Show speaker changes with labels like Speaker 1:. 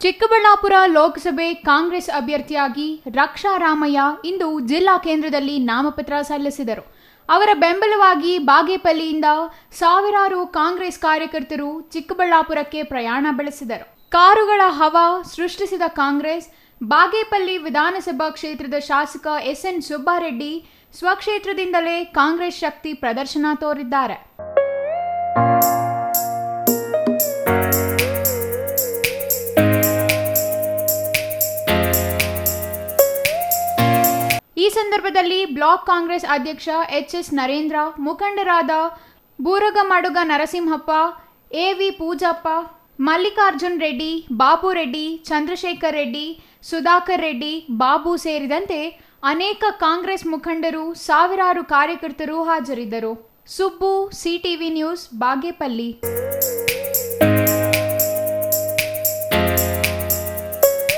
Speaker 1: ಚಿಕ್ಕಬಳ್ಳಾಪುರ ಲೋಕಸಭೆ ಕಾಂಗ್ರೆಸ್ ಅಭ್ಯರ್ಥಿಯಾಗಿ ರಕ್ಷಾ ರಾಮಯ್ಯ ಇಂದು ಜಿಲ್ಲಾ ಕೇಂದ್ರದಲ್ಲಿ ನಾಮಪತ್ರ ಸಲ್ಲಿಸಿದರು. ಅವರ ಬೆಂಬಲವಾಗಿ ಬಾಗೇಪಲ್ಲಿಯಿಂದ ಸಾವಿರಾರು ಕಾಂಗ್ರೆಸ್ ಕಾರ್ಯಕರ್ತರು ಚಿಕ್ಕಬಳ್ಳಾಪುರಕ್ಕೆ ಪ್ರಯಾಣ ಬೆಳೆಸಿದರು. ಕಾರುಗಳ ಹವಾ ಸೃಷ್ಟಿಸಿದ ಕಾಂಗ್ರೆಸ್ ಬಾಗೇಪಲ್ಲಿ ವಿಧಾನಸಭಾ ಕ್ಷೇತ್ರದ ಶಾಸಕ ಎಸ್ಎನ್ ಸುಬ್ಬಾರೆಡ್ಡಿ ಸ್ವಕ್ಷೇತ್ರದಿಂದಲೇ ಕಾಂಗ್ರೆಸ್ ಶಕ್ತಿ ಪ್ರದರ್ಶನ ತೋರಿದ್ದಾರೆ. ಈ ಸಂದರ್ಭದಲ್ಲಿ ಬ್ಲಾಕ್ ಕಾಂಗ್ರೆಸ್ ಅಧ್ಯಕ್ಷ ಎಚ್.ಎಸ್. ನರೇಂದ್ರ, ಮುಖಂಡರಾದ ಬೂರಗಮಡುಗ ನರಸಿಂಹಪ್ಪ, ಎ.ವಿ. ಪೂಜಪ್ಪ, ಮಲ್ಲಿಕಾರ್ಜುನ್ ರೆಡ್ಡಿ, ಬಾಬು ರೆಡ್ಡಿ, ಚಂದ್ರಶೇಖರ್ ರೆಡ್ಡಿ, ಸುಧಾಕರ್ ರೆಡ್ಡಿ, ಬಾಬು ಸೇರಿದಂತೆ ಅನೇಕ ಕಾಂಗ್ರೆಸ್ ಮುಖಂಡರು, ಸಾವಿರಾರು ಕಾರ್ಯಕರ್ತರು ಹಾಜರಿದ್ದರು. Subbu, CTV news, Bagepalli.